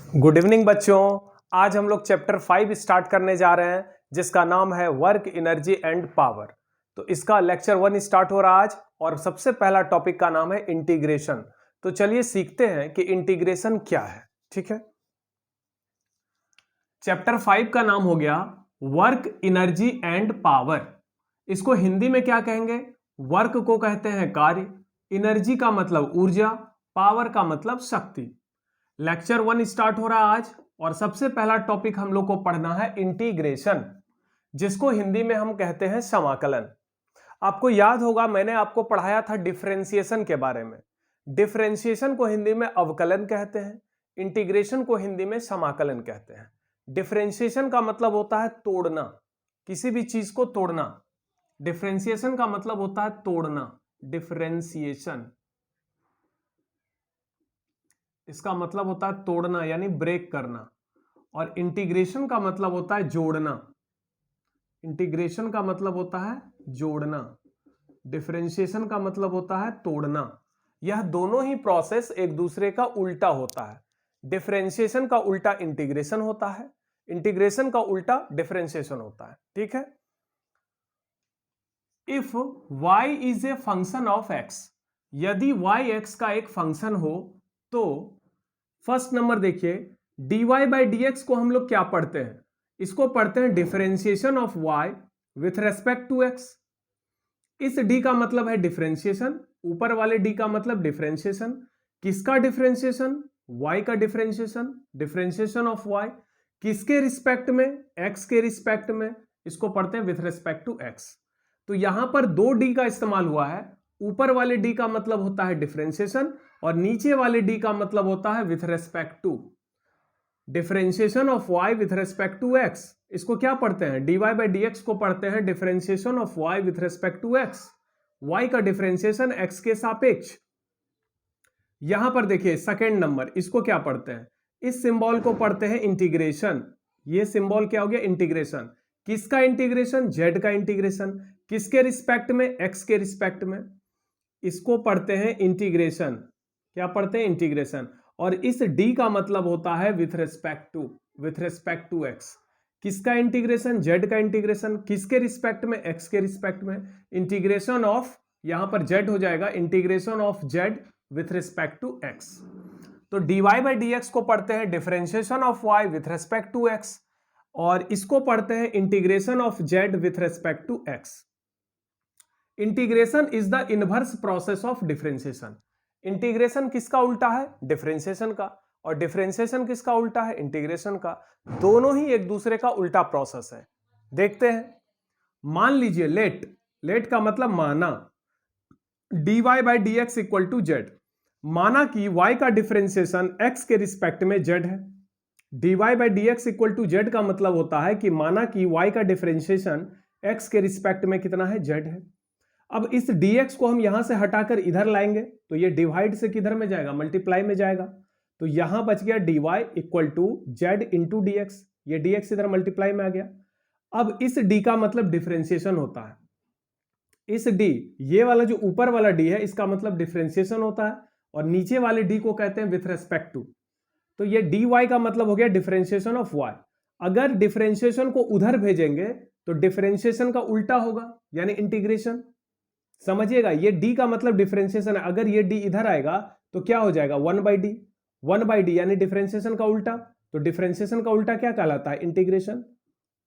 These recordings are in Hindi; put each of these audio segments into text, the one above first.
गुड इवनिंग बच्चों। आज हम लोग चैप्टर 5 स्टार्ट करने जा रहे हैं जिसका नाम है वर्क एनर्जी एंड पावर। तो इसका लेक्चर 1 स्टार्ट हो रहा है आज और सबसे पहला टॉपिक का नाम है इंटीग्रेशन। तो चलिए सीखते हैं कि इंटीग्रेशन क्या है। ठीक है, चैप्टर 5 का नाम हो गया वर्क एनर्जी एंड पावर। इसको हिंदी में क्या कहेंगे? वर्क को कहते हैं कार्य, एनर्जी का मतलब ऊर्जा, पावर का मतलब शक्ति। लेक्चर 1 स्टार्ट हो रहा है आज और सबसे पहला टॉपिक हम लोग को पढ़ना है इंटीग्रेशन, जिसको हिंदी में हम कहते हैं समाकलन। आपको याद होगा मैंने आपको पढ़ाया था डिफरेंशिएशन के बारे में। डिफरेंशिएशन को हिंदी में अवकलन कहते हैं, इंटीग्रेशन को हिंदी में समाकलन कहते हैं। डिफरेंशिएशन का मतलब होता है तोड़ना, किसी भी चीज को तोड़ना। डिफरेंशिएशन का मतलब होता है तोड़ना, डिफरेंशिएशन इसका मतलब होता है तोड़ना यानी ब्रेक करना। और इंटीग्रेशन का मतलब होता है जोड़ना, इंटीग्रेशन का मतलब होता है जोड़ना, डिफरेंशिएशन का मतलब होता है तोड़ना। यह दोनों ही प्रोसेस एक दूसरे का उल्टा होता है। डिफरेंशिएशन का उल्टा इंटीग्रेशन होता है, इंटीग्रेशन का उल्टा डिफरेंशिएशन होता है। ठीक है, if y is a function of x, यदि y x का एक फंक्शन हो तो फर्स्ट नंबर देखिए dy बाई डी एक्स को हम लोग क्या पढ़ते हैं? इसको पढ़ते हैं differentiation of y with respect to x। इस d का मतलब है डिफरेंशिएशन, ऊपर वाले d का मतलब डिफरेंशिएशन। किसका डिफरेंशिएशन? y का डिफरेंशिएशन, डिफरेंशिएशन ऑफ y किसके रिस्पेक्ट में? x के रिस्पेक्ट में। इसको पढ़ते हैं विथ रेस्पेक्ट टू x। तो यहां पर दो d का इस्तेमाल हुआ है। ऊपर वाले d का मतलब होता है डिफरेंशिएशन और नीचे वाले d का मतलब होता है with respect to. Differentiation of y with respect to x, इसको क्या पढ़ते हैं? dy बाई डी एक्स को पढ़ते हैं differentiation of y with respect to x, y का डिफरेंशिएशन x के सापेक्ष। यहां पर देखिए सेकेंड नंबर, इसको क्या पढ़ते हैं? इस सिंबल को पढ़ते हैं इंटीग्रेशन। ये सिंबल क्या हो गया? इंटीग्रेशन। किसका इंटीग्रेशन? z का इंटीग्रेशन। किसके रिस्पेक्ट में? x के रिस्पेक्ट में। इसको पढ़ते हैं इंटीग्रेशन। क्या पढ़ते हैं? इंटीग्रेशन। और इस d का मतलब होता है with respect to, with respect to x। किसका इंटीग्रेशन? z का इंटीग्रेशन। किसके रिस्पेक्ट में? x के रिस्पेक्ट में। इंटीग्रेशन ऑफ, यहां पर z हो जाएगा, integration of z with respect to x। तो dy बाई डी एक्स को पढ़ते हैं differentiation of y with respect to x और इसको पढ़ते हैं integration of z with respect to x। Integration is the inverse process of differentiation. Integration किसका उल्टा है? डिफरेंशिएशन का। और डिफरेंशिएशन किसका उल्टा है? इंटीग्रेशन का। दोनों ही एक दूसरे का उल्टा प्रोसेस है। देखते हैं, मान लीजिए लेट, लेट का मतलब माना, dy by D X equal to Z. माना कि y का डिफरेंशिएशन x के रिस्पेक्ट में z है। dy by D X equal to Z का मतलब होता है कि माना कि y का डिफरेंशिएशन x के रिस्पेक्ट में कितना है? z है। अब इस dx को हम यहां से हटाकर इधर लाएंगे तो ये डिवाइड से किधर में जाएगा? मल्टीप्लाई में जाएगा। तो यहां बच गया dy equal to Z into D X, ये dx इधर मल्टीप्लाई में आ गया। अब इस d का मतलब डिफरेंशिएशन होता है। इस d, ये वाला जो ऊपर वाला d है, इसका मतलब डिफरेंशिएशन होता है और नीचे वाले d को कहते हैं विथ रेस्पेक्ट टू। तो ये dy का मतलब हो गया डिफरेंशिएशन ऑफ y। अगर डिफरेंशिएशन को उधर भेजेंगे तो डिफरेंशिएशन का उल्टा होगा यानी इंटीग्रेशन। समझिएगा, ये d का मतलब डिफरेंशिएशन है। अगर ये d इधर आएगा तो क्या हो जाएगा? 1 बाई डी, 1 बाई डी यानी डिफरेंशिएशन का उल्टा। तो डिफरेंशिएशन का उल्टा क्या कहलाता है? इंटीग्रेशन।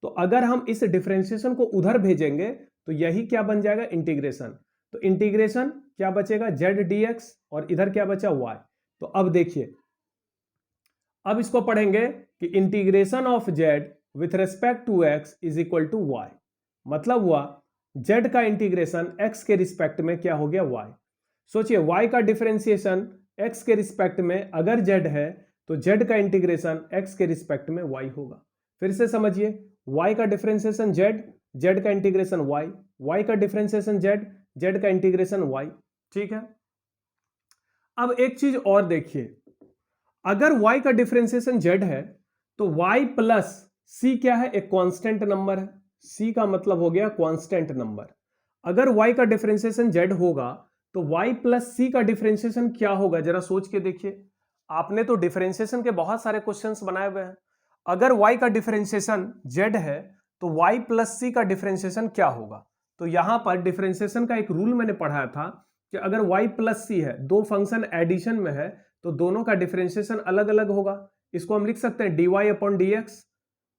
तो अगर हम इस डिफरेंशिएशन को उधर भेजेंगे तो यही क्या बन जाएगा? इंटीग्रेशन। तो इंटीग्रेशन क्या बचेगा? जेड डी एक्स और इधर क्या बचा? y। तो अब देखिए, अब इसको पढ़ेंगे कि integration of z with respect to x is equal to y। मतलब हुआ z का इंटीग्रेशन x के रिस्पेक्ट में क्या हो गया? y। सोचिए y का डिफरेंशिएशन x के रिस्पेक्ट में अगर z है तो z का इंटीग्रेशन x के रिस्पेक्ट में y होगा। फिर से समझिए, y का डिफरेंशिएशन z, z का इंटीग्रेशन y, y का डिफरेंशिएशन z, z का इंटीग्रेशन y। ठीक है, अब एक चीज और देखिए, अगर y का डिफरेंशिएशन z है तो y प्लस c क्या है? एक कांस्टेंट नंबर है। c का मतलब हो गया कांस्टेंट नंबर। अगर y का डिफरेंशिएशन z होगा तो y प्लस c का डिफरेंशिएशन क्या होगा? जरा सोच के देखिए। आपने तो डिफरेंशिएशन के बहुत सारे क्वेश्चंस बनाए हुए हैं। अगर y का डिफरेंशिएशन z है तो y प्लस c का डिफरेंशिएशन क्या होगा? तो यहां पर डिफरेंशिएशन का एक रूल मैंने पढ़ाया था कि अगर y प्लस c है, दो फंक्शन एडिशन में है, तो दोनों का डिफरेंशिएशन अलग अलग होगा। इसको हम लिख सकते हैं dy अपॉन dx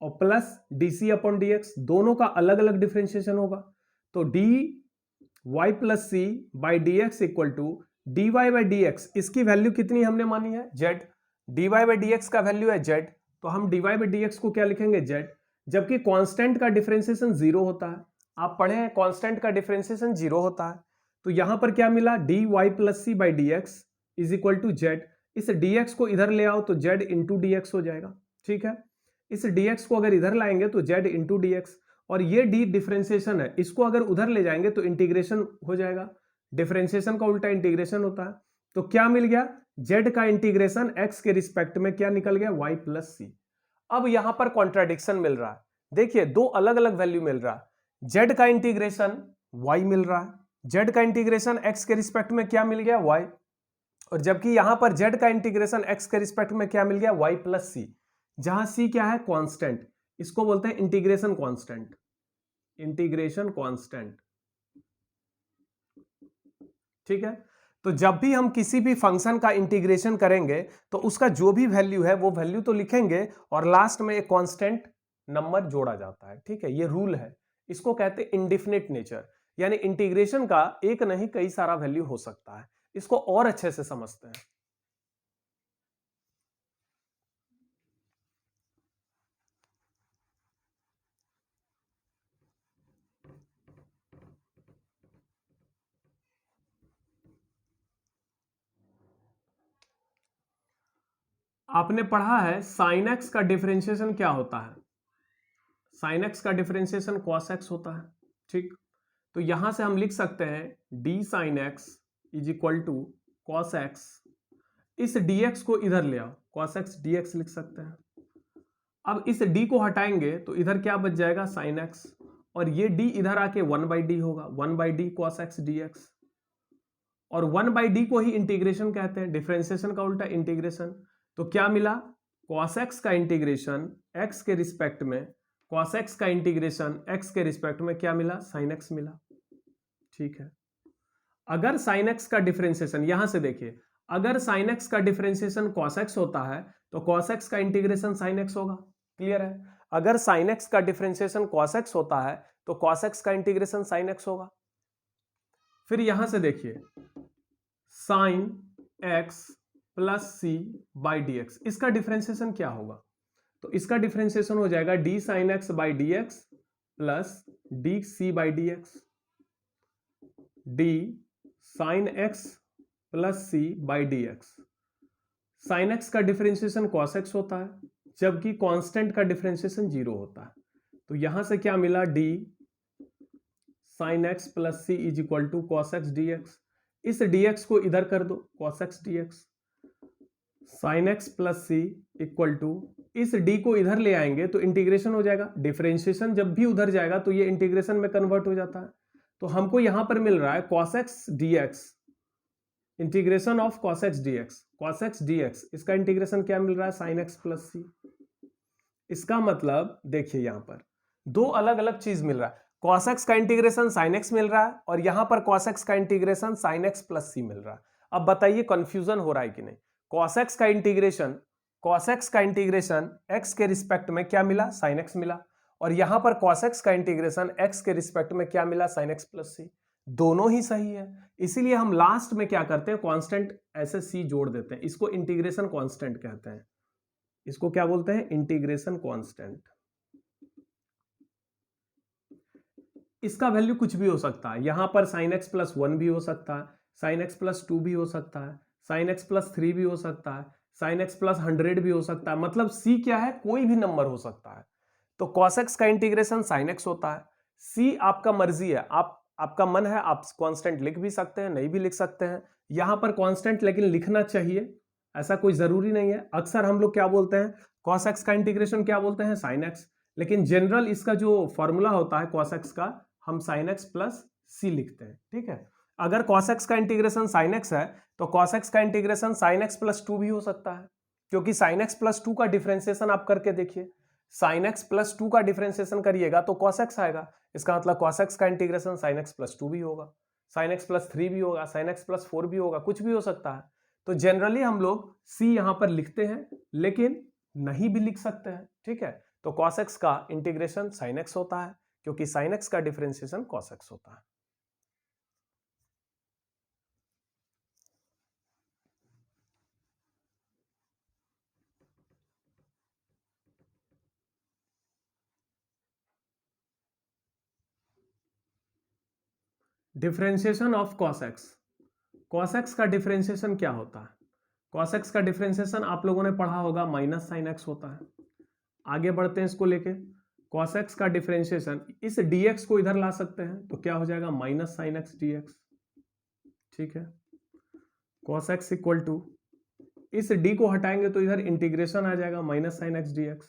और प्लस dc अपॉन dx, दोनों का अलग अलग डिफरेंशिएशन होगा। तो dy plus c by dx equal to dy by dx, इसकी वैल्यू कितनी हमने मानी है? z। dy बाई dx का वैल्यू है z, तो हम dy बाई dx को क्या लिखेंगे? z। जबकि कांस्टेंट का डिफरेंशिएशन जीरो होता है, आप पढ़े हैं कांस्टेंट का डिफरेंशिएशन जीरो होता है। तो यहां पर क्या मिला? dy plus c by dx is equal to z। इस dx को इधर ले आओ तो z इंटू dx हो जाएगा। ठीक है, इस dx को अगर इधर लाएंगे तो z इंटू dx, और ये d डिफरेंशिएशन है, इसको अगर उधर ले जाएंगे तो इंटीग्रेशन हो जाएगा। डिफरेंशिएशन का उल्टा इंटीग्रेशन होता है। तो क्या मिल गया? z का इंटीग्रेशन x के रिस्पेक्ट में क्या निकल गया? y plus c। अब यहां पर कॉन्ट्राडिक्शन मिल रहा है, देखिए दो अलग अलग वैल्यू मिल रहा है। z का इंटीग्रेशन y मिल रहा है, z का इंटीग्रेशन x के रिस्पेक्ट में क्या मिल गया? y, और जबकि यहां पर z का इंटीग्रेशन x के रिस्पेक्ट में क्या मिल गया? y प्लस c, जहां c क्या है? कांस्टेंट, इसको बोलते हैं इंटीग्रेशन कांस्टेंट। इंटीग्रेशन कांस्टेंट, ठीक है। तो जब भी हम किसी भी फंक्शन का इंटीग्रेशन करेंगे तो उसका जो भी वैल्यू है वो वैल्यू तो लिखेंगे और लास्ट में एक कांस्टेंट नंबर जोड़ा जाता है। ठीक है, ये रूल है, इसको कहते हैं इंडिफिनिट नेचर, यानी इंटीग्रेशन का एक नहीं कई सारा वैल्यू हो सकता है। इसको और अच्छे से समझते हैं। आपने पढ़ा है साइन एक्स का डिफरेंशिएशन क्या होता है? साइन एक्स का डिफरेंशिएशन कॉस एक्स होता है। ठीक, तो यहां से हम लिख सकते हैं D sine X is equal to cos X. इस dx को इधर ले आओ, cos x dx लिख सकते हैं। अब इस d को हटाएंगे तो इधर क्या बच जाएगा? sin x, और ये d इधर आके 1/d होगा, 1/d cos x dx, और 1/d को ही इंटीग्रेशन कहते हैं, डिफरेंशिएशन का उल्टा इंटीग्रेशन। तो क्या मिला? cos x का इंटीग्रेशन x के रिस्पेक्ट में, cos x का इंटीग्रेशन x के रिस्पेक्ट में क्या मिला? sin x मिला। ठीक है, अगर sin x का डिफरेंशिएशन, यहां से देखिए, अगर sin x का डिफरेंशिएशन cos x होता है तो cos x का इंटीग्रेशन sin x होगा। क्लियर है? अगर sin x का डिफरेंशिएशन cos x होता है तो cos x का इंटीग्रेशन sin x होगा। फिर यहां से देखिए sin x plus c by dx, इसका डिफरेंशिएशन क्या होगा? तो इसका डिफरेंशिएशन हो जाएगा d sin x by dx plus dc by dx, d sin x plus c by dx। sin x का डिफरेंशिएशन cos x होता है, जबकि कांस्टेंट का डिफरेंशिएशन जीरो होता है। तो यहां से क्या मिला? d sin x plus c is equal to cos x dx। इस dx को इधर कर दो, cos x dx, sin x plus c equal to, इस d को इधर ले आएंगे तो इंटीग्रेशन हो जाएगा। डिफरेंशिएशन जब भी उधर जाएगा तो ये इंटीग्रेशन में कन्वर्ट हो जाता है। तो हमको यहां पर मिल रहा है cos x dx, integration of cos x dx, cos x dx, इसका इंटीग्रेशन क्या मिल रहा है? sin x plus c। इसका मतलब देखिए यहां पर दो अलग अलग चीज मिल रहा है, cos x का इंटीग्रेशन sin x मिल रहा है और यहां पर cos x का integration sin x plus c मिल रहा है। अब बताइए कंफ्यूजन हो रहा है कि नहीं? cos x का इंटीग्रेशन x के रिस्पेक्ट में क्या मिला? sin x मिला, और यहां पर cos x का इंटीग्रेशन x के रिस्पेक्ट में क्या मिला? sin x plus c। दोनों ही सही है, इसीलिए हम लास्ट में क्या करते हैं? कांस्टेंट ऐसे c जोड़ देते हैं, इसको इंटीग्रेशन कांस्टेंट कहते हैं। इसको क्या बोलते हैं? Integration constant. इसका वैल्यू कुछ भी हो सकता है, यहां पर sin x प्लस 1 भी हो सकता है, sin x प्लस 2 भी हो सकता है, sin x प्लस 3 भी हो सकता है, sin x प्लस 100 भी हो सकता है। मतलब c क्या है? कोई भी नंबर हो सकता है। तो cos x का इंटीग्रेशन sin x होता है, c आपका मर्जी है, आपका मन है, आप कांस्टेंट लिख भी सकते हैं, नहीं भी लिख सकते हैं। यहां पर कांस्टेंट लेकिन लिखना चाहिए, ऐसा कोई जरूरी नहीं है। अक्सर हम लोग क्या बोलते हैं? cos x का इंटीग्रेशन क्या बोलते हैं? sin x, लेकिन जनरल इसका जो फॉर्मूला होता है cos x का, हम sin x प्लस c लिखते हैं। ठीक है, अगर cos x का इंटीग्रेशन sin x है तो cos x का इंटीग्रेशन sin x प्लस 2 भी हो सकता है, क्योंकि sin x प्लस 2 का डिफरेंशिएशन आप करके देखिए, sin x प्लस 2 का डिफरेंशिएशन करिएगा तो cos x आएगा, इसका मतलब cos x का इंटीग्रेशन sin x प्लस 2 भी होगा, sin x प्लस 3 भी होगा, sin x प्लस 4 भी होगा, कुछ भी हो सकता है। तो जनरली हम लोग c यहां पर लिखते हैं, लेकिन नहीं भी लिख सकते हैं, ठीक है। तो cos x का इंटीग्रेशन sin x होता है, क्योंकि sin x का डिफरेंशिएशन cos x होता है। Differentiation of cos x। cos x का डिफरेंशिएशन क्या होता है? cos x का डिफरेंशिएशन आप लोगों ने पढ़ा होगा माइनस साइन x होता है। आगे बढ़ते हैं इसको लेके, cos x का डिफरेंशिएशन, इस dx को इधर ला सकते हैं तो क्या हो जाएगा माइनस साइन x dx, ठीक है। cos x इक्वल टू, इस d को हटाएंगे तो इधर इंटीग्रेशन आ जाएगा माइनस साइन x dx।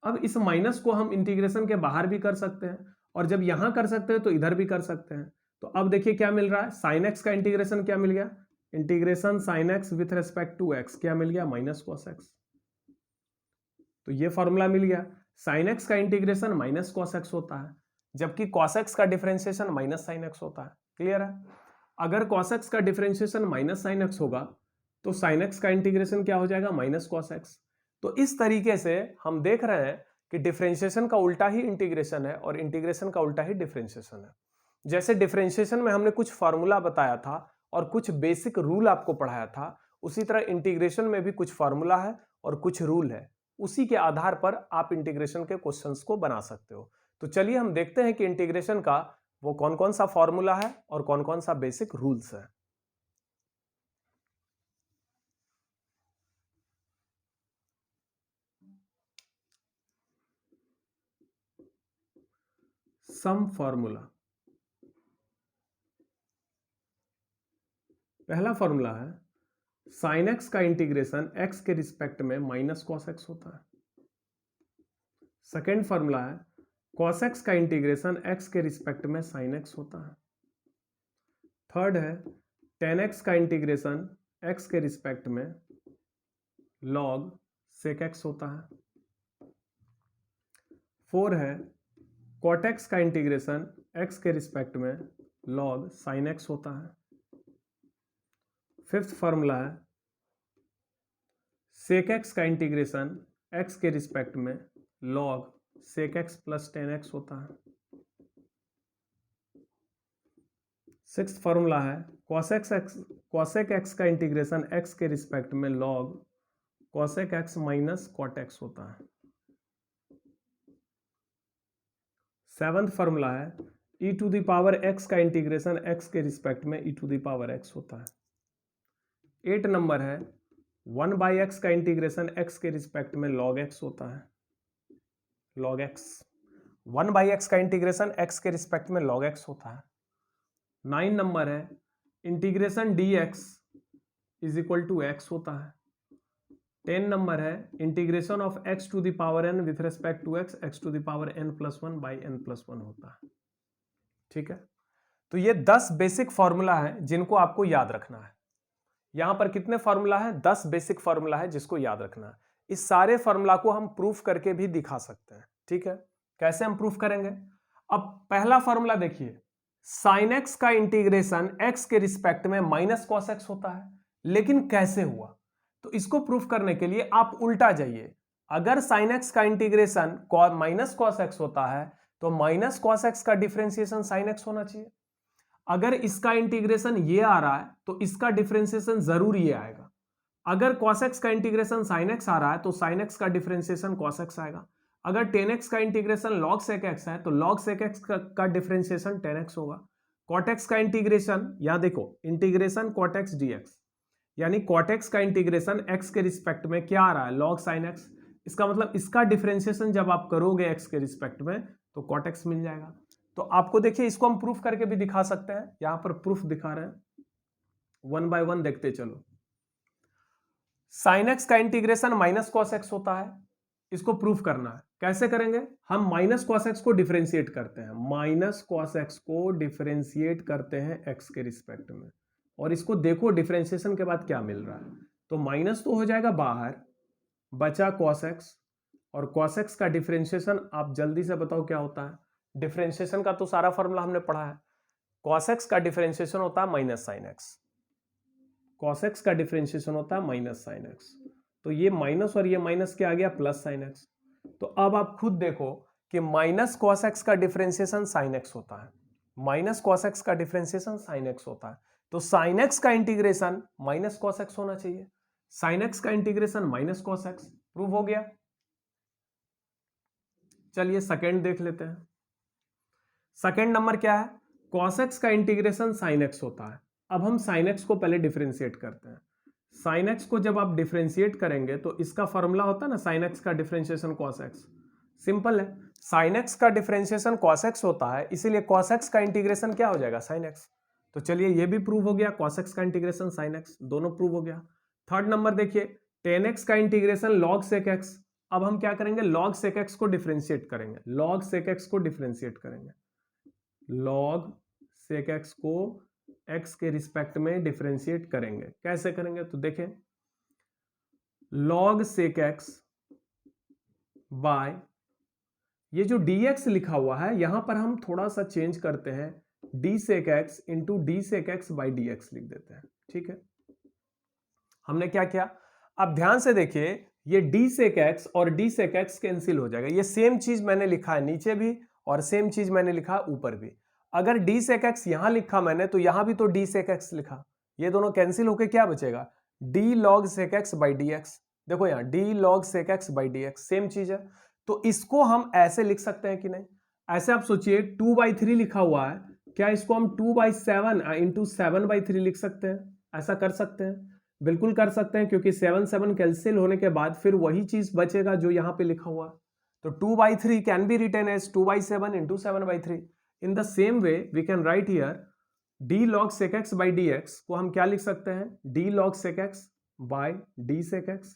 अब इस माइनस को हम इंटीग्रेशन के बाहर भी कर सकते हैं, और जब यहां कर सकते हैं तो इधर भी कर सकते हैं। तो अब देखिए क्या मिल रहा है, साइन एक्स का इंटीग्रेशन क्या मिल गया, integration sine x with respect to x क्या मिल गया, माइनस कॉस एक्स। तो ये फॉर्मूला मिल गया, साइन एक्स का इंटीग्रेशन माइनस कॉस एक्स होता है, जबकि कॉस एक्स का डिफरेंशिएशन माइनस साइन एक्स होता है। क्लियर है? अगर कॉस एक्स का डिफरेंशिएशन माइनस साइन एक्स होगा तो साइन एक्स का इंटीग्रेशन क्या हो जाएगा, माइनस कॉस एक्स। तो इस तरीके से हम देख रहे हैं कि डिफरेंशिएशन का उल्टा ही इंटीग्रेशन है और इंटीग्रेशन का उल्टा ही डिफरेंशिएशन है। जैसे डिफरेंशिएशन में हमने कुछ फार्मूला बताया था और कुछ बेसिक रूल आपको पढ़ाया था, उसी तरह इंटीग्रेशन में भी कुछ फार्मूला है और कुछ रूल है, उसी के आधार पर आप इंटीग्रेशन के क्वेश्चंस को बना सकते हो। तो चलिए हम देखते हैं कि इंटीग्रेशन का वो कौन कौन सा फार्मूला है और कौन कौन सा बेसिक रूल्स है। सम फॉर्मूला, पहला फॉर्मूला है साइन एक्स का इंटीग्रेशन एक्स के रिस्पेक्ट में माइनस कॉस एक्स होता है। सेकेंड फॉर्मूला है कॉस एक्स का इंटीग्रेशन एक्स के रिस्पेक्ट में साइन एक्स होता है। थर्ड है टेन एक्स का इंटीग्रेशन एक्स के रिस्पेक्ट में लॉग सेक एक्स होता है। फोर है कॉट एक्स का इंटीग्रेशन एक्स के रिस्पेक्ट में लॉग साइन एक्स होता है। फिफ्थ फॉर्मूला है सेक एक्स का इंटीग्रेशन एक्स के रिस्पेक्ट में log sec x plus ten x होता है। सिक्स्थ फॉर्मूला है कॉसेक एक्स का इंटीग्रेशन एक्स के रिस्पेक्ट में log cosec x minus cot x होता है। सेवंथ फॉर्मूला है e to the power x का इंटीग्रेशन x के रिस्पेक्ट में e to the power x होता है। 8 नंबर है 1/x का इंटीग्रेशन x के रिस्पेक्ट में log x होता है, log x। 1/x का इंटीग्रेशन x के रिस्पेक्ट में log x होता है। 9 नंबर है integration dx is equal to x होता है। 10 नंबर है integration of x to the power n with respect to x to the power n plus 1 by n plus 1 होता है। ठीक है, तो ये 10 बेसिक फॉर्मूला है जिनको आपको याद रखना है। यहां पर कितने फॉर्मूला है, 10 बेसिक फॉर्मूला है जिसको याद रखना है। इस सारे फॉर्मूला को हम प्रूफ करके भी दिखा सकते हैं। ठीक है, कैसे हम प्रूफ करेंगे? अब पहला फॉर्मूला देखिए, साइन एक्स का इंटीग्रेशन एक्स के रिस्पेक्ट में माइनस कॉस एक्स होता है, लेकिन कैसे हुआ? तो इसको प्रूफ करने के लिए आप उल्टा जाइए। अगर साइन एक्स का इंटीग्रेशन माइनस कॉस एक्स होता है तो माइनस कॉस एक्स का डिफरेंशिएशन साइन एक्स होना चाहिए। अगर इसका इंटीग्रेशन ये आ रहा है तो इसका डिफरेंशिएशन जरूर ये आएगा। अगर cos x का इंटीग्रेशन sin x आ रहा है तो sin x का डिफरेंशिएशन cos x आएगा। अगर tan x का इंटीग्रेशन log sec x है तो log sec x का डिफरेंशिएशन tan x होगा। cot x का इंटीग्रेशन, यहां देखो इंटीग्रेशन cot x dx, यानी cot x का इंटीग्रेशन x के रिस्पेक्ट में क्या आ रहा है, log sin x। इसका मतलब इसका डिफरेंशिएशन जब आप करोगे x के रिस्पेक्ट में तो cot x मिल जाएगा। तो आपको देखिए इसको हम प्रूफ करके भी दिखा सकते हैं, यहां पर प्रूफ दिखा रहे हैं, 1 बाय 1 देखते चलो। साइन एक्स का इंटीग्रेशन माइनस कॉस एक्स होता है, इसको प्रूफ करना है। कैसे करेंगे? हम माइनस कॉस एक्स को डिफरेंशिएट करते हैं, माइनस कॉस एक्स को डिफरेंशिएट करते हैं एक्स के रिस्पेक्ट में, और इसको देखो डिफरेंशिएशन के बाद क्या मिल रहा है। तो माइनस तो हो जाएगा बाहर, बचा कॉस एक्स, और कॉस एक्स का डिफरेंशिएशन आप जल्दी से बताओ क्या होता है। डिफरेंशिएशन का तो सारा फॉर्मूला हमने पढ़ा है। कॉस एक्स का डिफरेंशिएशन होता है minus sine x, cos x का डिफरेंशिएशन होता है माइनस साइन एक्स। तो ये माइनस और ये माइनस क्या आ गया, प्लस साइन एक्स। तो अब आप खुद देखो कि माइनस कॉस एक्स का डिफरेंशिएशन साइन एक्स होता है, माइनस कॉस एक्स का डिफरेंशिएशन साइन एक्स होता है। तो साइन एक्स का इंटीग्रेशन माइनस कॉस एक्स होना चाहिए, साइन एक्स का integration minus cos x. Prove हो गया। चलिए सेकंड देख लेते हैं। सेकंड नंबर क्या है, कॉस एक्स का इंटीग्रेशन साइन एक्स होता है। अब हम साइन एक्स को पहले डिफरेंशिएट करते हैं। साइन एक्स को जब आप डिफरेंशिएट करेंगे तो इसका फॉर्मूला होता है ना, साइन एक्स का डिफरेंशिएशन कॉस एक्स। सिंपल है, साइन एक्स का डिफरेंशिएशन कॉस एक्स होता है, इसीलिए कॉस एक्स का इंटीग्रेशन क्या हो जाएगा, साइन एक्स। तो चलिए ये भी प्रूव हो गया, कॉस एक्स का इंटीग्रेशन साइन एक्स, दोनों प्रूव हो गया। थर्ड नंबर देखिए, टेन एक्स का इंटीग्रेशन लॉग सेक एक्स। अब हम क्या करेंगे, लॉग सेक एक्स को डिफरेंशिएट करेंगे, लॉग सेक एक्स को डिफरेंशिएट करेंगे, लॉग सेक एक्स को एक्स के रिस्पेक्ट में डिफरेंशिएट करेंगे। कैसे करेंगे, तो देखें, लॉग सेक एक्स बाय, ये जो dx लिखा हुआ है यहां पर हम थोड़ा सा चेंज करते हैं, d sec x into d sec x by D x लिख देते हैं। ठीक है, हमने क्या किया, अब ध्यान से देखिए, ये डी सेक एक्स और डी सेक एक्स कैंसिल हो जाएगा। ये सेम चीज मैंने लिखा है नीचे भी और सेम चीज मैंने लिखा है ऊपर भी। अगर डी सेक एक्स यहां लिखा मैंने तो यहां भी तो डी सेक एक्स लिखा, ये दोनों कैंसिल होके क्या बचेगा, d log sec x by D x. देखो यहां d log sec x by D x same चीज है। तो इसको हम ऐसे लिख सकते हैं कि नहीं, ऐसे आप सोचिए 2/3 लिखा हुआ है, क्या इसको हम 2/7 इंटू 7/3 लिख सकते हैं? ऐसा कर सकते हैं, बिल्कुल कर सकते हैं, क्योंकि 7 कैंसिल होने के बाद फिर वही चीज बचेगा जो यहां पे लिखा हुआ। तो 2/3 can be written as 2/7 into 7/3। In the same way we can write here d log sec x by D x को हम क्या लिख सकते हैं, d log sec x by d sec x.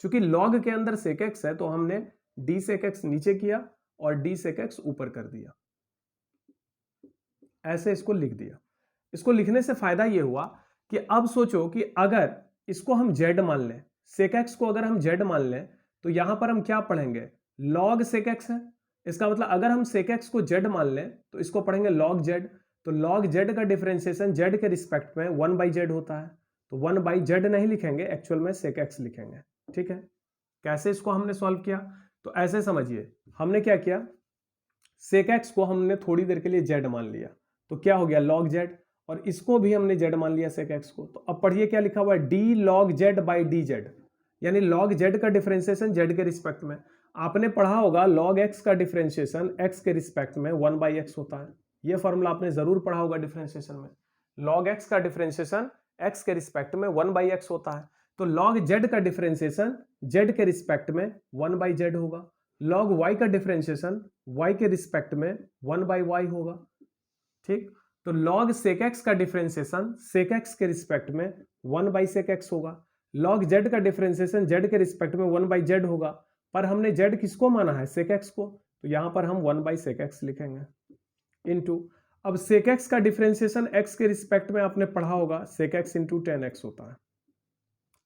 चूंकि लॉग के अंदर सेक एक्स है तो हमने डी सेक एक्स नीचे किया और डी सेक एक्स ऊपर कर दिया, ऐसे इसको लिख दिया। इसको लिखने से फायदा यह हुआ कि अब सोचो कि अगर इसको हम z मान लें, सेक एक्स को अगर हम z मान लें तो यहां पर हम क्या पढ़ेंगे, log सेक एक्स है। इसका मतलब अगर हम सेक एक्स को z मान लें तो इसको पढ़ेंगे log z। तो log z का डिफरेंशिएशन z के रिस्पेक्ट में 1/z होता है, तो 1/z नहीं लिखेंगे, एक्चुअल में सेक एक्स लिखेंगे। ठीक है, कैसे इसको हमने सॉल्व किया, तो ऐसे समझिए, हमने क्या किया, सेक एक्स को हमने थोड़ी देर के लिए z मान लिया, तो क्या हो गया log z, और इसको भी हमने z मान लिया सेक एक्स को। तो अब पढ़िए क्या लिखा हुआ है, D log z by D Z, यानी log z का डिफरेंशिएशन z के रिस्पेक्ट में। आपने पढ़ा होगा log x का डिफरेंशिएशन x के रिस्पेक्ट में 1/x होता है, ये फॉर्मूला आपने जरूर पढ़ा होगा डिफरेंशिएशन में। log x का डिफरेंशिएशन x के रिस्पेक्ट में 1/x होता है, तो log z का डिफरेंशिएशन z के रिस्पेक्ट में 1/z होगा। log y का डिफरेंशिएशन y के रिस्पेक्ट में 1/y होगा। ठीक, तो log sec x का डिफरेंशिएशन sec x के रिस्पेक्ट में 1/sec x होगा। log z का डिफरेंशिएशन z के रिस्पेक्ट में 1/z होगा, पर हमने z किसको माना है, sec x को, तो यहां पर हम 1/sec x लिखेंगे इनटू, अब sec x का डिफरेंशिएशन x के रिस्पेक्ट में आपने पढ़ा होगा sec x इंटू 10x होता है,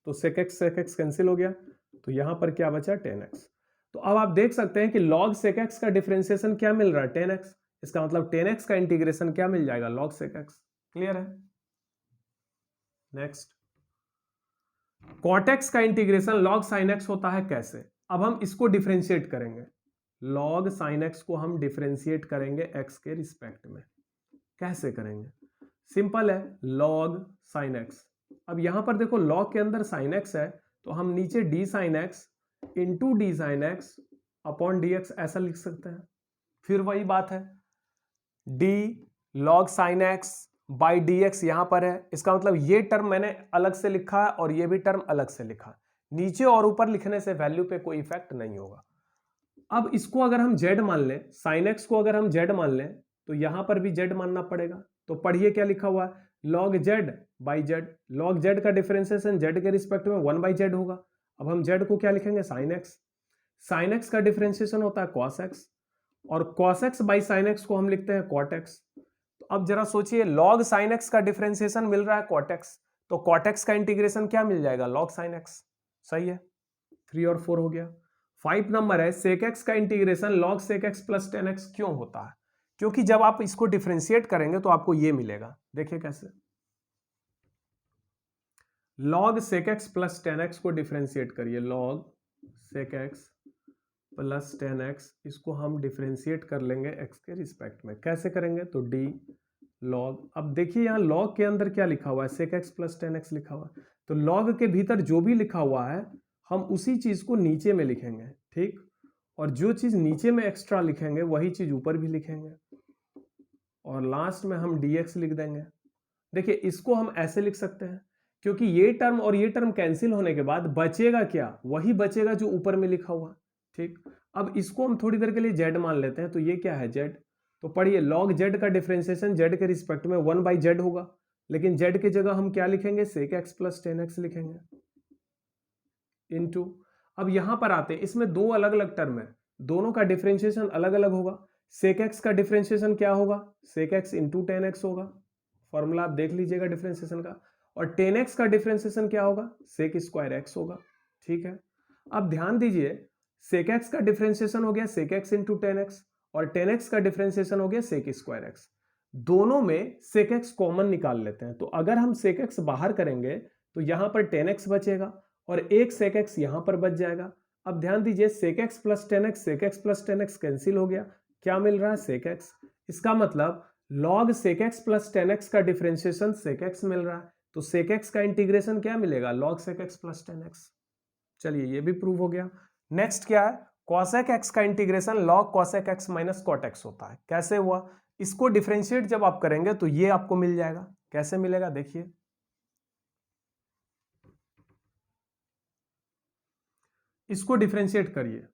तो sec x कैंसिल हो गया, तो यहां पर क्या बचा 10x। तो अब आप देख सकते हैं कि log sec x का डिफरेंशिएशन क्या मिल रहा है, 10x। इसका मतलब 10x का इंटीग्रेशन क्या मिल जाएगा, log sec x। क्लियर है। नेक्स्ट, cot x का इंटीग्रेशन log sin x होता है, कैसे, अब हम इसको डिफरेंशिएट करेंगे, log sin x को हम डिफरेंशिएट करेंगे x के रिस्पेक्ट में। कैसे करेंगे, सिंपल है, log sin x। अब यहां पर देखो log के अंदर sin x है, तो हम नीचे d sin x into D sine x upon D x ऐसा लिख सकते हैं। फिर वही बात है, d log sin x by D x यहां पर है, इसका मतलब ये टर्म मैंने अलग से लिखा है और ये भी टर्म अलग से लिखा। नीचे और ऊपर लिखने से वैल्यू पे कोई इफेक्ट नहीं होगा। अब इसको अगर हम z मान लें, sin x को अगर हम z मान लें तो यहां पर भी z मानना पड़ेगा। तो पढ़िए क्या लिखा हुआ है, log z by z, log z का डिफरेंशिएशन z के रिस्पेक्ट में 1/z होगा। अब हम z को क्या लिखेंगे, sin x। साइन एक्स का डिफरेंशिएशन होता है कॉस एक्स, और cos x by sine x को हम लिखते हैं कॉट एक्स। तो अब जरा सोचिए, लॉग साइन एक्स का डिफरेंशिएशन मिल रहा है कॉट एक्स, तो कॉट एक्स का इंटीग्रेशन क्या मिल जाएगा, लॉग साइन एक्स। सही है, 3 और 4 हो गया। 5 नंबर है, सेक एक्स का integration log sec x plus ten x क्यों होता है? क्योंकि जब आप इसको डिफरेंशिएट करेंगे तो आपको ये मिलेगा, देखिए कैसे। Log sec x plus ten x को डिफरेंशिएट करिए, log sec x plus ten x, इसको हम डिफरेंशिएट कर लेंगे एक्स के रिस्पेक्ट में। कैसे करेंगे, तो डी लॉग। अब देखिए यहाँ लॉग के अंदर क्या लिखा हुआ है, sec x plus ten x लिखा हुआ है, तो लॉग के भीतर जो भी लिखा हुआ है हम उसी चीज को नीचे में लिखेंगे, ठीक। और जो चीज नीचे में एक्स्ट्रा लिखेंगे वही चीज ऊपर भी लिखेंगे, और लास्ट में हम dx लिख देंगे। देखिए इसको हम ऐसे लिख सकते हैं, क्योंकि ये टर्म और ये टर्म कैंसिल होने के बाद बचेगा क्या, वही बचेगा जो ऊपर में लिखा हुआ, ठीक। अब इसको हम थोड़ी देर के लिए z मान लेते हैं, तो ये क्या है, z। तो पढ़िए, लॉग z का डिफरेंशिएशन z के रिस्पेक्ट में 1/z होगा, लेकिन z की जगह हम क्या लिखेंगे, sec x plus ten x लिखेंगे इनटू। अब यहां पर आते हैं, इसमें दो अलग अलग टर्म है, दोनों का डिफरेंशिएशन अलग अलग होगा। सेक एक्स का डिफरेंशिएशन क्या होगा, sec x into ten x होगा, फॉर्मूला आप देख लीजिएगा डिफरेंशिएशन का। और टेन एक्स का डिफरेंशिएशन क्या होगा, सेक स्क्वायर एक्स होगा, ठीक है। अब ध्यान दीजिए, सेक एक्स का डिफरेंशिएशन हो गया sec x into ten x, और टेन एक्स का डिफरेंशिएशन हो गया सेक स्क्वायर एक्स। दोनों में सेक एक्स कॉमन निकाल लेते हैं, तो अगर हम सेक एक्स बाहर करेंगे तो यहां पर टेन एक्स बचेगा और एक सेक एक्स यहां पर बच जाएगा। अब ध्यान दीजिए, sec x plus ten x, sec x plus ten x cancel हो गया, क्या मिल रहा है, सेक एक्स। इसका मतलब log sec x plus ten x का डिफरेंशिएशन सेक एक्स मिल रहा है, तो सेक एक्स का इंटीग्रेशन क्या मिलेगा, log sec x plus ten x. चलिए ये भी प्रूव हो गया। नेक्स्ट क्या है, कॉसेक एक्स का integration log cosec x minus cot x होता है। कैसे हुआ, इसको डिफरेंशिएट जब आप करेंगे तो ये आपको मिल जाएगा। कैसे मिलेगा, देखिए, इसको डिफरेंशिएट करिए,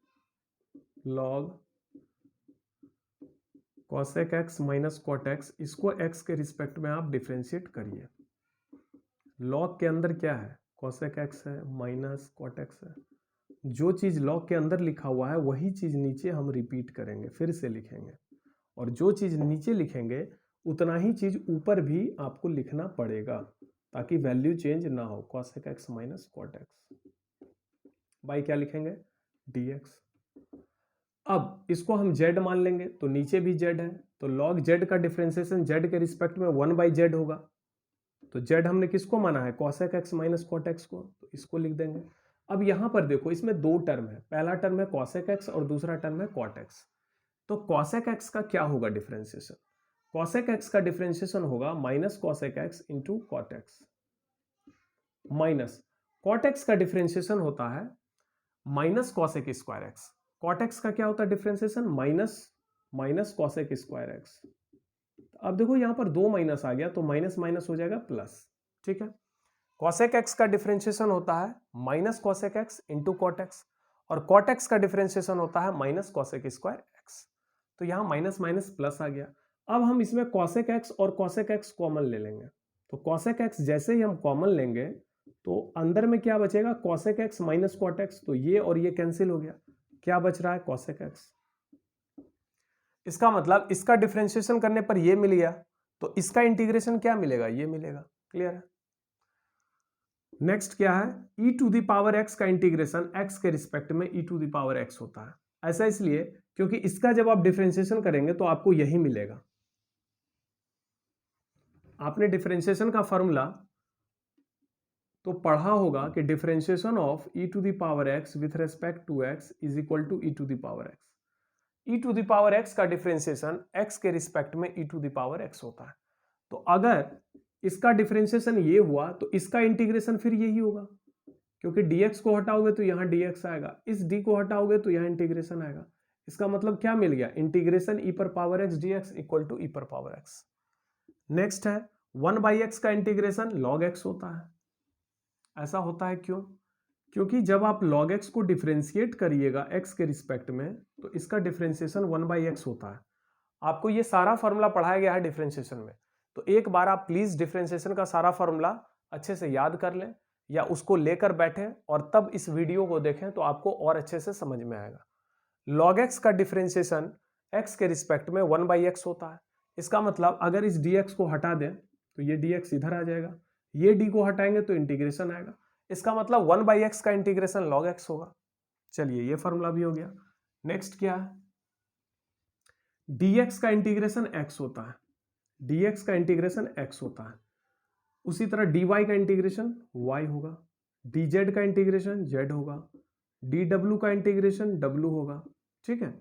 log cosec x minus cot x, इसको एक्स के रिस्पेक्ट में आप डिफरेंशिएट करिए। लॉग के अंदर क्या है, कॉसेक एक्स है माइनस कॉट एक्स है, जो चीज लॉग के अंदर लिखा हुआ है वही चीज नीचे हम रिपीट करेंगे, फिर से लिखेंगे, और जो चीज नीचे लिखेंगे उतना ही चीज ऊपर भी आपको लिखना पड़ेगा, ताकि वैल्यू चेंज ना हो। Cosec x minus cot x by क्या लिखेंगे, dx। अब इसको हम z मान लेंगे, तो नीचे भी z है, तो log z का डिफरेंशिएशन z के रिस्पेक्ट में 1/z होगा। तो z हमने किसको माना है, cosec x minus cot x को, तो इसको लिख देंगे। अब यहां पर देखो, इसमें दो टर्म है, पहला टर्म है कॉसेक एक्स और दूसरा टर्म है कॉट एक्स। तो कॉसेक एक्स का क्या होगा डिफरेंशिएशन, कॉसेक एक्स का डिफरेंशिएशन होगा minus cosec x into cot x, minus cot x का डिफरेंशिएशन होता है minus cosec square x. Cot x का क्या होता है differentiation, minus cosec square x. अब देखो यहां पर दो माइनस आ गया, तो माइनस माइनस हो जाएगा प्लस, ठीक है। कॉसेक एक्स का डिफरेंशिएशन होता है minus cosec x into cot x, और कॉट एक्स का डिफरेंशिएशन होता है माइनस कॉसेक स्क्वायर एक्स। तो यहां माइनस माइनस प्लस आ गया। अब हम इसमें कॉसेक एक्स और कॉसेक एक्स कॉमन ले लेंगे, तो कॉसेक एक्स जैसे ही हम कॉमन लेंगे तो अंदर में क्या बचेगा, cosec x minus cot x, तो ये और ये कैंसिल हो गया, क्या बच रहा है, कॉसेक एक्स। इसका मतलब इसका डिफरेंशिएशन करने पर ये मिल गया, तो इसका इंटीग्रेशन क्या मिलेगा, ये मिलेगा। क्लियर है। नेक्स्ट क्या है, e to the power x का इंटीग्रेशन x के रिस्पेक्ट में e to the power x होता है। ऐसा इसलिए क्योंकि इसका जब आप डिफरेंशिएशन करेंगे तो आपको यही मिलेगा। आपने डिफरेंशिएशन का फॉर्मूला तो पढ़ा होगा कि differentiation of e to the power x with respect to x is equal to e to the power x। e to the power x का डिफरेंशिएशन x के रिस्पेक्ट में e to the power x होता है। तो अगर इसका डिफरेंशिएशन ये हुआ तो इसका इंटीग्रेशन फिर यही होगा, क्योंकि dx को हटाओगे तो यहां dx आएगा, इस d को हटाओगे तो यहां इंटीग्रेशन आएगा। इसका मतलब क्या मिल गया, इंटीग्रेशन e पर power x dx equal to e पर पावर x। नेक्स्ट है 1/x का इंटीग्रेशन log x होता है। ऐसा होता है क्यों, क्योंकि जब आप log x को डिफरेंशिएट करिएगा x के रिस्पेक्ट में तो इसका डिफरेंशिएशन 1/x होता है। आपको ये सारा फॉर्मूला पढ़ाया गया है डिफरेंशिएशन में, तो एक बार आप प्लीज डिफरेंशिएशन का सारा फॉर्मूला अच्छे से याद कर लें, या उसको लेकर बैठें और तब इस वीडियो को देखें तो आपको और अच्छे से समझ में आएगा। log x का डिफरेंशिएशन x के रिस्पेक्ट में 1/x होता है। इसका मतलब अगर इस dx को हटा दें तो ये dx इधर आ जाएगा, ये d को हटाएंगे तो इंटीग्रेशन आएगा। इसका मतलब 1/x का इंटीग्रेशन log x होगा। चलिए ये फॉर्मूला भी हो गया। नेक्स्ट क्या है, dx का इंटीग्रेशन x होता है, dx का इंटीग्रेशन x होता है। उसी तरह dy का इंटीग्रेशन y होगा, dz का इंटीग्रेशन z होगा, dw का इंटीग्रेशन w होगा। ठीक है,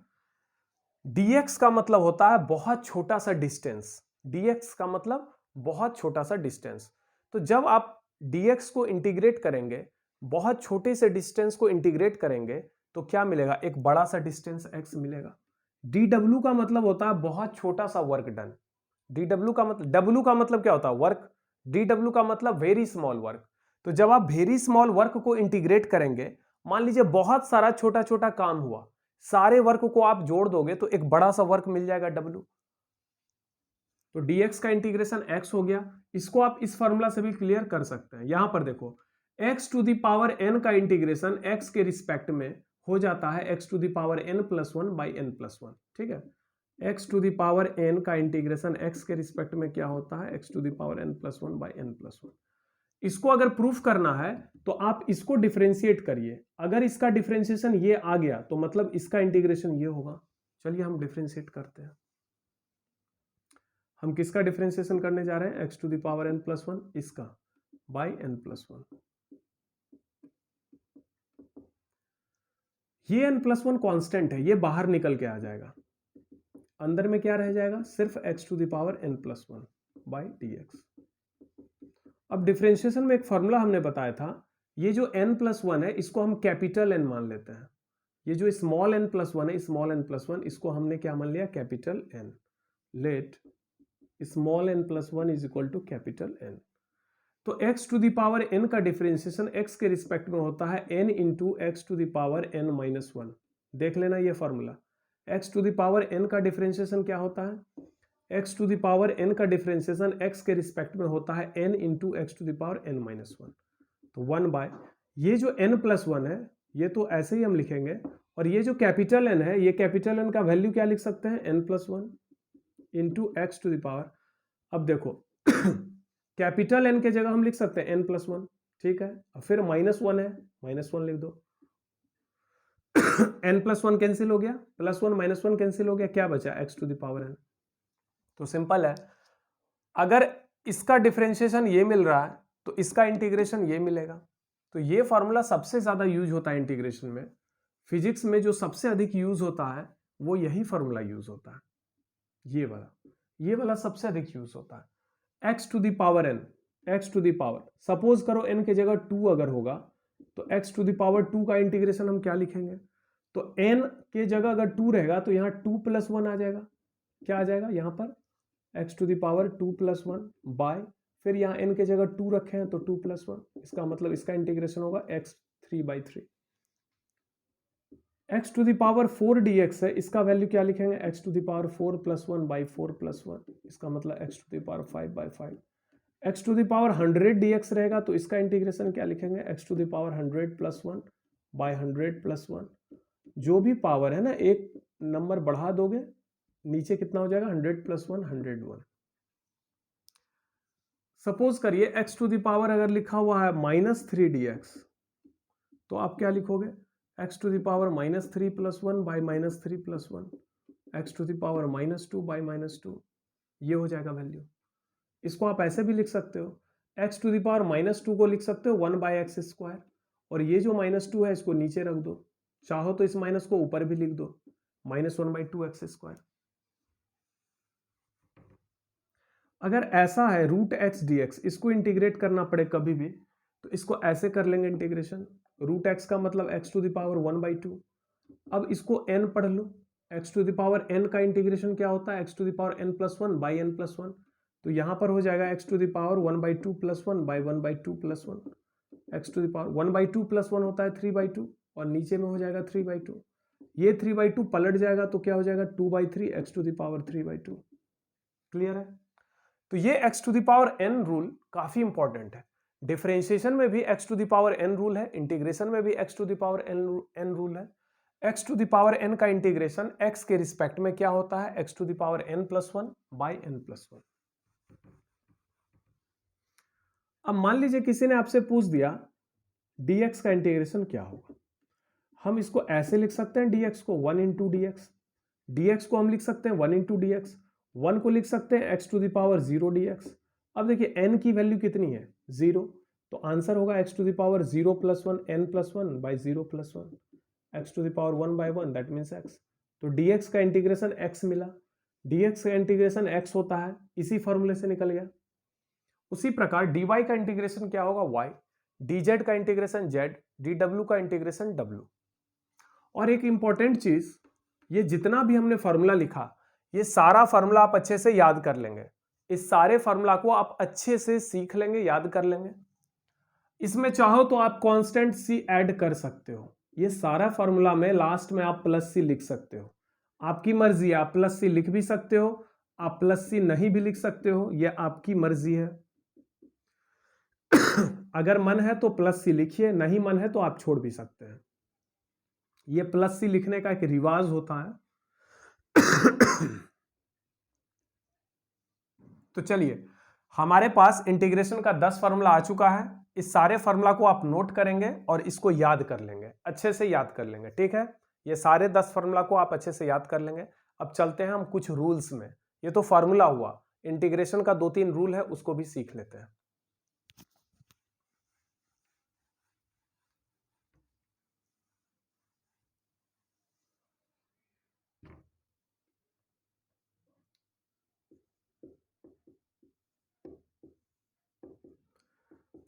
dx का मतलब होता है बहुत छोटा सा डिस्टेंस, dx का मतलब बहुत छोटा सा डिस्टेंस। तो जब आप dx को इंटीग्रेट करेंगे, बहुत छोटे से डिस्टेंस को इंटीग्रेट करेंगे तो क्या मिलेगा, एक बड़ा सा डिस्टेंस x मिलेगा। dw का मतलब होता है बहुत छोटा सा वर्क डन, dw का मतलब, w का मतलब क्या होता है, वर्क, dw का मतलब वेरी स्मॉल वर्क। तो जब आप वेरी स्मॉल वर्क को इंटीग्रेट करेंगे, मान लीजिए बहुत सारा छोटा छोटा काम हुआ, सारे वर्क को आप जोड़ दोगे तो एक बड़ा सा वर्क मिल जाएगा w। तो dx का इंटीग्रेशन x हो गया। इसको आप इस फॉर्मूला से भी क्लियर कर सकते हैं। यहां पर देखो x to the power n का इंटीग्रेशन x के रिस्पेक्ट में हो जाता है x to the power n+1 by n+1। ठीक है, x to the power n का इंटीग्रेशन x के रिस्पेक्ट में क्या होता है, x to the power n+1 by n+1। इसको अगर प्रूफ करना है तो आप इसको डिफरेंशिएट करिए। अगर इसका डिफरेंशिएशन ये आ गया तो मतलब इसका इंटीग्रेशन ये होगा। चलिए हम डिफरेंशिएट करते हैं। हम किसका डिफरेंशिएशन करने जा रहे हैं, x to the power n+1 इसका बाई n+1। ये n+1 कांस्टेंट है, ये बाहर निकल के आ जाएगा, अंदर में क्या रह जाएगा, सिर्फ x to the power n+1 by dx। अब डिफरेंशिएशन में एक फॉर्मूला हमने बताया था, ये जो n+1 है इसको हम कैपिटल N मान लेते हैं। ये जो स्मॉल n+1 है, स्मॉल n+1 इसको हमने क्या मान लिया, capital N। Let small n+1 is equal to capital N। तो x to the power n का डिफरेंशिएशन x के रिस्पेक्ट में होता है n into x to the power n-1। देख लेना ये formula, x to the power n का डिफरेंशिएशन क्या होता है, x to the power n का डिफरेंशिएशन x के रिस्पेक्ट में होता है n into x to the power n-1। तो 1 बाय ये जो n+1 है ये तो ऐसे ही हम लिखेंगे, और ये जो कैपिटल N है, ये कैपिटल N का वैल्यू क्या लिख सकते हैं, n+1 into x to the power. अब देखो कैपिटल N के जगह हम लिख सकते हैं n+1। ठीक है, फिर -1 है, -1 लिख दो। n+1 कैंसिल हो गया, +1 -1 कैंसिल हो गया, क्या बचा, x to the power n। तो सिंपल है, अगर इसका डिफरेंशिएशन ये मिल रहा है तो इसका इंटीग्रेशन ये मिलेगा। तो ये फॉर्मूला सबसे ज्यादा यूज होता है इंटीग्रेशन में। फिजिक्स में जो सबसे अधिक यूज होता है वो यही फॉर्मूला यूज होता है, ये वाला सबसे अधिक यूज होता है। x to the power n, x to the power, suppose करो n के जगह 2 अगर होगा तो x टू द पावर 2 का इंटीग्रेशन हम क्या लिखेंगे, तो n के जगह अगर 2 रहेगा तो यहाँ 2+1 आ जाएगा, क्या आ जाएगा यहाँ पर, x to the power 2+1 by, फिर यहाँ n के जगह 2 रखे हैं तो 2+1, इसका मतलब इसका इंटीग्रेशन होगा x 3/3। x to the power 4 dx है, इसका वैल्यू क्या लिखेंगे, x to the power 4+1 by 4+1, इसका मतलब x to the power 5/5। x to the power 100 dx रहेगा तो इसका इंटीग्रेशन क्या लिखेंगे, x to the power 100+1 by 100+1। जो भी पावर है ना, एक नंबर बढ़ा दोगे नीचे कितना हो जाएगा, 100+1 101। सपोज करिए x टू द पावर अगर लिखा हुआ है -3 dx, तो आप क्या लिखोगे, x to the power -3+1 by -3+1, x to the power -2 by -2, ये हो जाएगा वैल्यू। इसको आप ऐसे भी लिख सकते हो, x टू द पावर -2 को लिख सकते हो 1/x², और ये जो -2 है इसको नीचे रख दो, चाहो तो इस माइनस को ऊपर भी लिख दो, -1/2x²। अगर ऐसा है √x dx, इसको इंटीग्रेट करना पड़े कभी भी तो इसको ऐसे कर लेंगे इंटीग्रेशन, √x का मतलब x टू द पावर 1/2। अब इसको n पढ़ लो, x to the power n का इंटीग्रेशन क्या होता है, x to the power n+1 by n+1। तो यहां पर हो जाएगा x to the power 1/2+1 by 1/2+1, x to the power 1/2+1 होता है 3/2, और नीचे में हो जाएगा 3/2। ये 3/2 पलट जाएगा तो क्या हो जाएगा 2/3 x to the power 3/2। Clear है। तो ये x to the power n rule काफी इंपॉर्टेंट है। डिफरेंशिएशन में भी x to the power n rule है, इंटीग्रेशन में भी x to the power n rule है। x to the power n का इंटीग्रेशन x के रिस्पेक्ट में क्या होता है, x to the power n+1 by n+1। अब मान लीजिए किसी ने आपसे पूछ दिया dx का इंटीग्रेशन क्या होगा, हम इसको ऐसे लिख सकते हैं dx को 1 इंटू dx को हम लिख सकते हैं 1 इंटू dx, 1 को लिख सकते हैं x to the power 0 dx। अब देखिए n की वैल्यू कितनी है 0, तो आंसर होगा x to the power 0+1 n+1 by 0+1, x to the power 1 by 1 that means x। तो dx का इंटीग्रेशन x मिला, dx का इंटीग्रेशन x होता है, इसी फॉर्मूले से निकल गया। उसी प्रकार dy का इंटीग्रेशन क्या होगा y, dz का इंटीग्रेशन z, dw का इंटीग्रेशन w। और एक इंपॉर्टेंट चीज, ये जितना भी हमने फॉर्मूला लिखा ये सारा फॉर्मूला आप अच्छे से याद कर लेंगे, इस सारे फॉर्मूला को आप अच्छे से सीख लेंगे, याद कर लेंगे। इसमें चाहो तो आप कांस्टेंट सी ऐड कर सकते हो, ये सारा फॉर्मूला में लास्ट में आप प्लस सी लिख सकते हो, आपकी मर्जी है, आप प्लस सी लिख भी सकते हो, आप प्लस सी नहीं भी लिख सकते हो, ये आपकी मर्जी है। अगर मन है तो प्लस सी लिखिए, नहीं मन है तो आप छोड़ भी सकते हैं, ये प्लस सी लिखने का एक रिवाज होता है। तो चलिए, हमारे पास इंटीग्रेशन का 10 फार्मूला आ चुका है, इस सारे फार्मूला को आप नोट करेंगे और इसको याद कर लेंगे, अच्छे से याद कर लेंगे, ठीक है। ये सारे 10 फार्मूला को आप अच्छे से याद कर लेंगे। अब चलते हैं हम कुछ रूल्स में, ये तो फार्मूला हुआ, इंटीग्रेशन का 2-3 रूल है उसको भी सीख लेते हैं।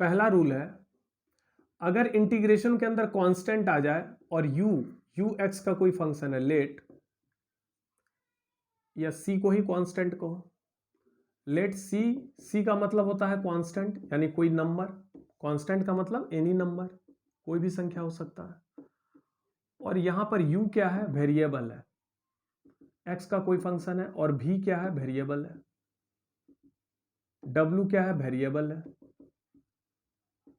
पहला रूल है, अगर इंटीग्रेशन के अंदर कांस्टेंट आ जाए और u x का कोई फंक्शन है, लेट या c को ही कांस्टेंट कहो, लेट c का मतलब होता है कांस्टेंट यानी कोई नंबर, कांस्टेंट का मतलब एनी नंबर, कोई भी संख्या हो सकता है। और यहां पर u क्या है, वेरिएबल है, x का कोई फंक्शन है, और v क्या है, वेरिएबल है, w क्या है, वेरिएबल है,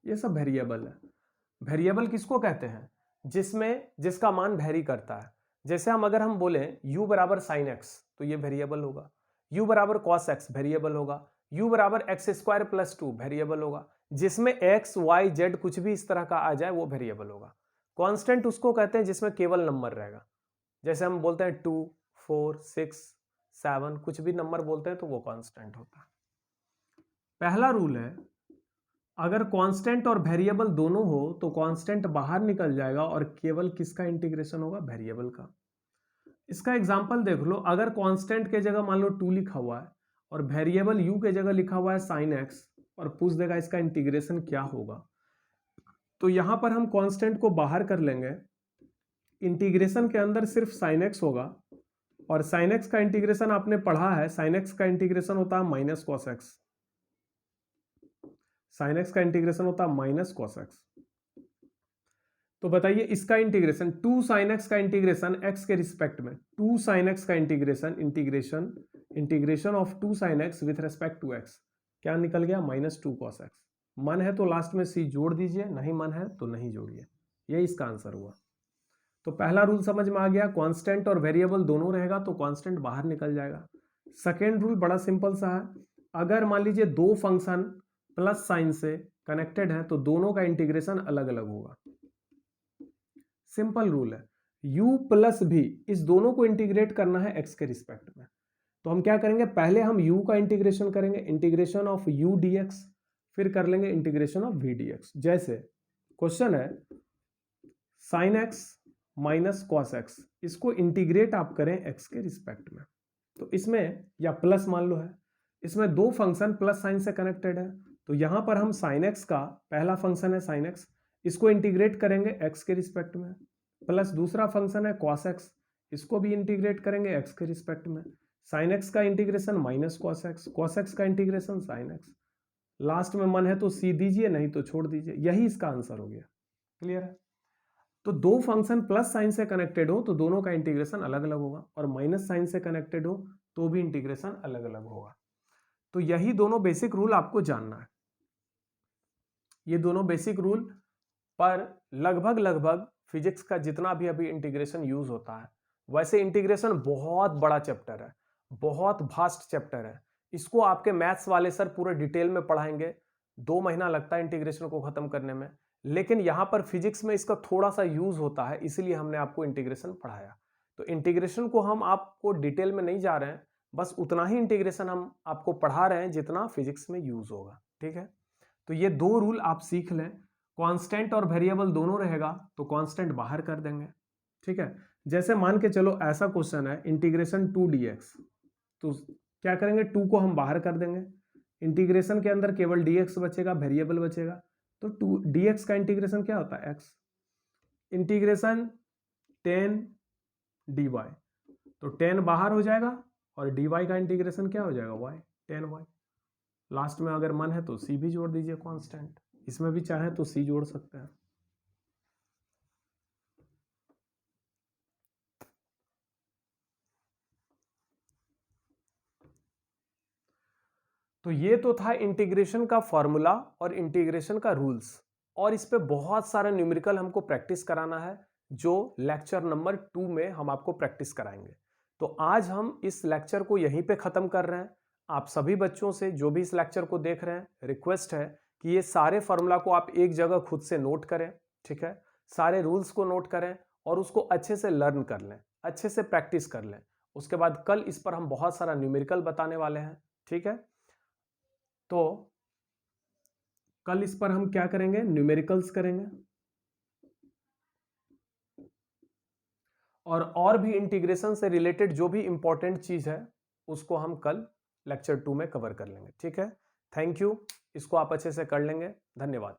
ये सब वेरिएबल है। वेरिएबल किसको कहते हैं, जिसका मान वेरी करता है। जैसे अगर हम बोले u बराबर साइन एक्स तो ये वेरिएबल होगा, u बराबर कॉस एक्स वेरिएबल होगा, u बराबर x² + 2 वेरिएबल होगा। जिसमें x y z कुछ भी इस तरह का आ जाए वो वेरिएबल होगा। कांस्टेंट उसको कहते हैं जिसमें केवल नंबर रहेगा, जैसे हम बोलते हैं 2, 4, 6, 7, कुछ भी नंबर बोलते हैं तो वो कांस्टेंट होता है। पहला रूल है, अगर कांस्टेंट और वेरिएबल दोनों हो तो कांस्टेंट बाहर निकल जाएगा और केवल किसका इंटीग्रेशन होगा, वेरिएबल का। इसका एग्जांपल देख लो, अगर कांस्टेंट के जगह मान लो 2 लिखा हुआ है और वेरिएबल u के जगह लिखा हुआ है साइन एक्स, और पूछ देगा इसका इंटीग्रेशन क्या होगा, तो यहां पर हम कांस्टेंट को बाहर कर लेंगे, इंटीग्रेशन के अंदर सिर्फ साइन एक्स होगा, और साइन एक्स का इंटीग्रेशन आपने पढ़ा है, साइन एक्स का इंटीग्रेशन होता है minus cos x, sine x का इंटीग्रेशन होता है माइनस कॉस एक्स। तो बताइए इसका इंटीग्रेशन 2 साइन एक्स का इंटीग्रेशन x के रिस्पेक्ट में, 2 साइन एक्स का integration of 2 sine x with respect to x क्या निकल गया, -2 कॉस एक्स। मन है तो लास्ट में c जोड़ दीजिए, नहीं मन है तो नहीं जोड़िए, यही इसका आंसर हुआ। तो पहला रूल समझ में आ गया, कांस्टेंट और वेरिएबल दोनों रहेगा तो कांस्टेंट बाहर निकल जाएगा। सेकेंड रूल बड़ा सिंपल सा है, अगर मान लीजिए दो फंक्शन प्लस साइन से कनेक्टेड है तो दोनों का इंटीग्रेशन अलग अलग होगा। सिंपल रूल है, u प्लस v इस दोनों को इंटीग्रेट करना है x के रिस्पेक्ट में, तो हम क्या करेंगे, पहले हम u का इंटीग्रेशन करेंगे, इंटीग्रेशन ऑफ u dx, फिर कर लेंगे इंटीग्रेशन ऑफ v dx। जैसे क्वेश्चन है sine x minus cos x, इसको इंटीग्रेट आप करें x के रिस्पेक्ट में, तो इसमें या प्लस मान लो है, इसमें दो फंक्शन प्लस साइन से कनेक्टेड है, तो यहां पर हम साइन एक्स का पहला फंक्शन है साइन एक्स, इसको इंटीग्रेट करेंगे x के रिस्पेक्ट में, प्लस दूसरा फंक्शन है cos x, इसको भी इंटीग्रेट करेंगे x के रिस्पेक्ट में, sin x का इंटीग्रेशन माइनस cos x का इंटीग्रेशन sin x। लास्ट में मन है तो c दीजिए, नहीं तो छोड़ दीजिए, यही इसका आंसर हो गया। क्लियर है। तो दो फंक्शन प्लस साइन से कनेक्टेड हो तो दोनों का इंटीग्रेशन अलग अलग होगा, और माइनस साइन से कनेक्टेड हो तो भी इंटीग्रेशन अलग अलग होगा। तो यही दोनों बेसिक रूल आपको जानना है। ये दोनों बेसिक रूल, पर लगभग फिजिक्स का जितना भी अभी इंटीग्रेशन यूज होता है, वैसे इंटीग्रेशन बहुत बड़ा चैप्टर है, बहुत वास्ट चैप्टर है। इसको आपके मैथ्स वाले सर पूरे डिटेल में पढ़ाएंगे, 2 महीना लगता है इंटीग्रेशन को खत्म करने में, लेकिन यहां पर फिजिक्स में इसका थोड़ा सा यूज होता है, इसलिए हमने आपको इंटीग्रेशन पढ़ाया। तो इंटीग्रेशन को हम आपको डिटेल में नहीं जा रहे हैं, बस उतना ही इंटीग्रेशन हम आपको पढ़ा रहे हैं जितना फिजिक्स में यूज होगा। ठीक है, तो ये 2 रूल आप सीख लें। कांस्टेंट और वेरिएबल दोनों रहेगा तो कांस्टेंट बाहर कर देंगे। ठीक है, जैसे मान के चलो ऐसा क्वेश्चन है इंटीग्रेशन 2 dx, तो क्या करेंगे, 2 को हम बाहर कर देंगे, इंटीग्रेशन के अंदर केवल dx बचेगा, वेरिएबल बचेगा। तो 2 dx का इंटीग्रेशन क्या होता है, x। इंटीग्रेशन 10 dy, तो 10 बाहर हो जाएगा और dy का इंटीग्रेशन क्या हो जाएगा, y, 10y। लास्ट में अगर मन है तो c भी जोड़ दीजिए कांस्टेंट, इसमें भी चाहे तो c जोड़ सकते हैं। तो ये तो था इंटीग्रेशन का फॉर्मूला और इंटीग्रेशन का रूल्स, और इस पे बहुत सारा न्यूमेरिकल हमको प्रैक्टिस कराना है, जो लेक्चर नंबर 2 में हम आपको प्रैक्टिस कराएंगे। तो आज हम इस लेक्चर को यहीं पे खत्म कर रहे हैं। आप सभी बच्चों से जो भी इस लेक्चर को देख रहे हैं, रिक्वेस्ट है कि ये सारे फॉर्मूला को आप एक जगह खुद से नोट करें। ठीक है, सारे रूल्स को नोट करें और उसको अच्छे से लर्न कर लें, अच्छे से प्रैक्टिस कर लें। उसके बाद कल इस पर हम बहुत सारा न्यूमेरिकल बताने वाले हैं। ठीक है, तो कल इस पर हम क्या करेंगे, न्यूमेरिकल्स करेंगे, और भी इंटीग्रेशन से रिलेटेड जो भी इंपॉर्टेंट चीज है उसको हम कल लेक्चर 2 में कवर कर लेंगे। ठीक है, थैंक यू, इसको आप अच्छे से कर लेंगे। धन्यवाद।